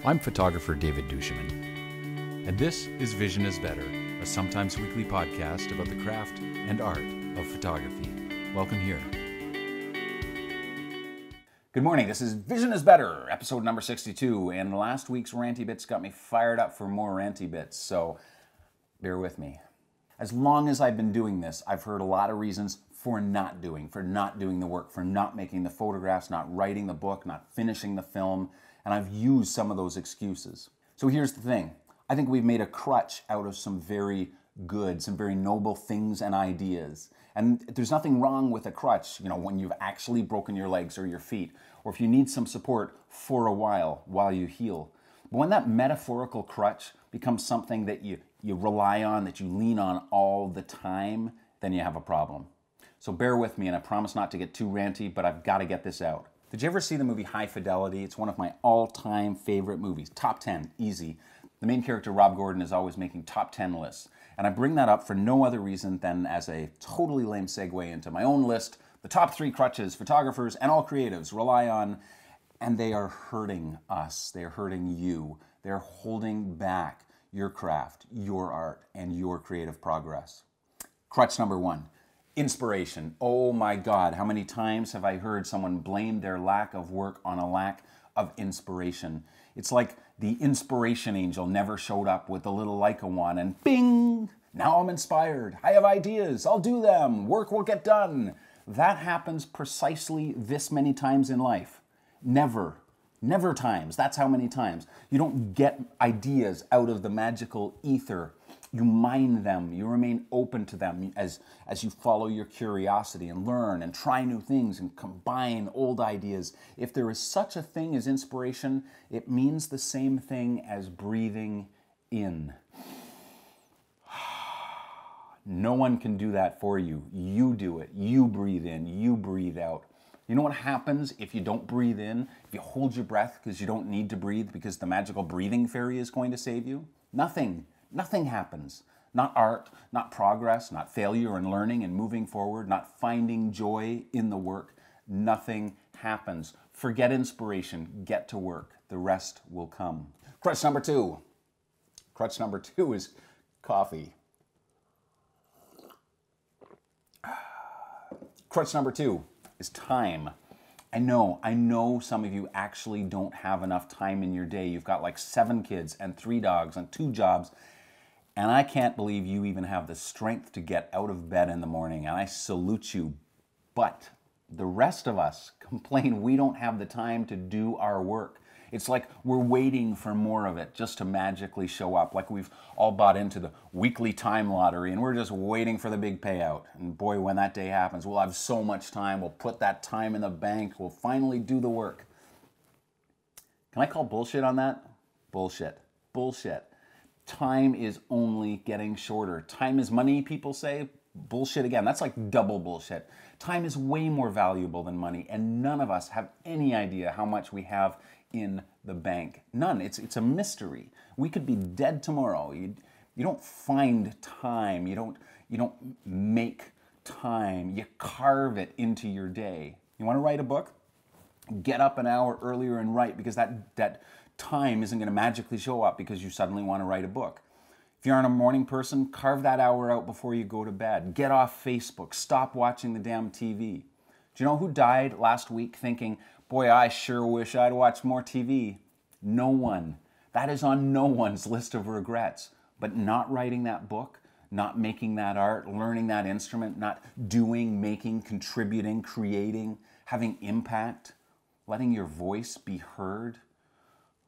I'm photographer David duChemin, and this is Vision is Better, a sometimes weekly podcast about the craft and art of photography. Welcome here. Good morning, this is Vision is Better, episode number 62, and last week's ranty bits got me fired up for more ranty bits, so bear with me. As long as I've been doing this, I've heard a lot of reasons for not doing the work, for not making the photographs, not writing the book, not finishing the film, and I've used some of those excuses. So here's the thing. I think we've made a crutch out of some very good, some very noble things and ideas. And there's nothing wrong with a crutch, when you've actually broken your legs or your feet, or if you need some support for a while you heal. But when that metaphorical crutch becomes something that you rely on, that you lean on all the time, then you have a problem. So bear with me, and I promise not to get too ranty, but I've got to get this out. Did you ever see the movie High Fidelity? It's one of my all-time favorite movies. Top 10, easy. The main character, Rob Gordon, is always making top 10 lists. And I bring that up for no other reason than as a totally lame segue into my own list, the top 3 crutches photographers and all creatives rely on, and they are hurting us. They are hurting you. They're holding back your craft, your art, and your creative progress. Crutch number 1. Inspiration. Oh my God, how many times have I heard someone blame their lack of work on a lack of inspiration? It's like the inspiration angel never showed up with the little Leica wand and bing, now I'm inspired. I have ideas, I'll do them, work will get done. That happens precisely this many times in life. Never times, that's how many times. You don't get ideas out of the magical ether. You mine them, you remain open to them as you follow your curiosity and learn and try new things and combine old ideas. If there is such a thing as inspiration, it means the same thing as breathing in. No one can do that for you. You do it. You breathe in, you breathe out. You know what happens if you don't breathe in? If you hold your breath because you don't need to breathe because the magical breathing fairy is going to save you? Nothing. Nothing happens. Not art, not progress, not failure and learning and moving forward, not finding joy in the work. Nothing happens. Forget inspiration. Get to work. The rest will come. Crutch number 2. Crutch number 2 is coffee. Crutch number 2 is time. I know some of you actually don't have enough time in your day. You've got like 7 kids and 3 dogs and 2 jobs. And I can't believe you even have the strength to get out of bed in the morning, and I salute you. But the rest of us complain we don't have the time to do our work. It's like we're waiting for more of it just to magically show up, like we've all bought into the weekly time lottery, and we're just waiting for the big payout. And boy, when that day happens, we'll have so much time, we'll put that time in the bank, we'll finally do the work. Can I call bullshit on that? Bullshit. Bullshit. Time is only getting shorter. Time is money, people say. Bullshit again. That's like double bullshit. Time is way more valuable than money, and none of us have any idea how much we have in the bank. None. It's a mystery. We could be dead tomorrow. You don't find time. You don't make time. You carve it into your day. You want to write a book? Get up an hour earlier and write, because that time isn't going to magically show up because you suddenly want to write a book. If you aren't a morning person, carve that hour out before you go to bed. Get off Facebook. Stop watching the damn TV. Do you know who died last week thinking, boy, I sure wish I'd watched more TV? No one. That is on no one's list of regrets. But not writing that book, not making that art, learning that instrument, not doing, making, contributing, creating, having impact, letting your voice be heard.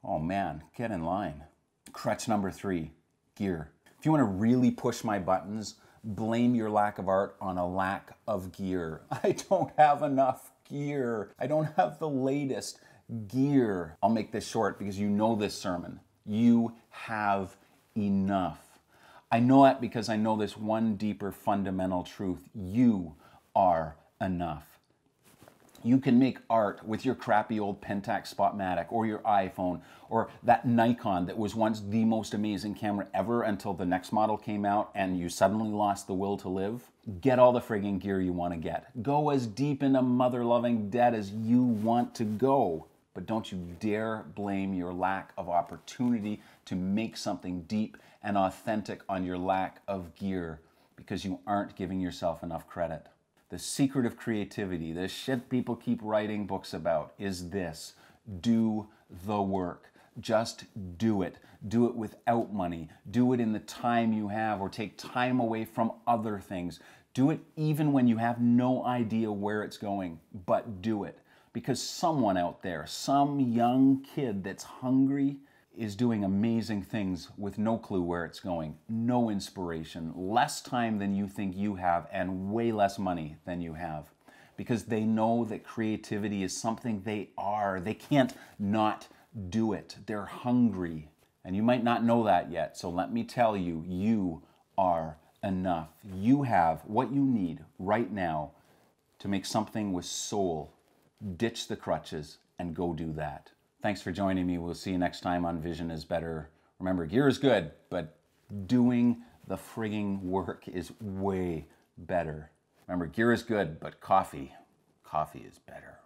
Oh man, get in line. Crutch number 3, gear. If you want to really push my buttons, blame your lack of art on a lack of gear. I don't have enough gear. I don't have the latest gear. I'll make this short because you know this sermon. You have enough. I know that because I know this one deeper fundamental truth. You are enough. You can make art with your crappy old Pentax Spotmatic or your iPhone or that Nikon that was once the most amazing camera ever until the next model came out and you suddenly lost the will to live. Get all the friggin' gear you want to get. Go as deep into mother-loving debt as you want to go. but don't you dare blame your lack of opportunity to make something deep and authentic on your lack of gear, because you aren't giving yourself enough credit. The secret of creativity, the shit people keep writing books about, is this: do the work. Just do it. Do it without money. Do it in the time you have, or take time away from other things. Do it even when you have no idea where it's going, but do it. Because someone out there, some young kid that's hungry, is doing amazing things with no clue where it's going, no inspiration, less time than you think you have, and way less money than you have. Because they know that creativity is something they are. They can't not do it. They're hungry. And you might not know that yet, so let me tell you, you are enough. You have what you need right now to make something with soul. Ditch the crutches and go do that. Thanks for joining me. We'll see you next time on Vision is Better. Remember, gear is good, but doing the frigging work is way better. Remember, gear is good, but coffee is better.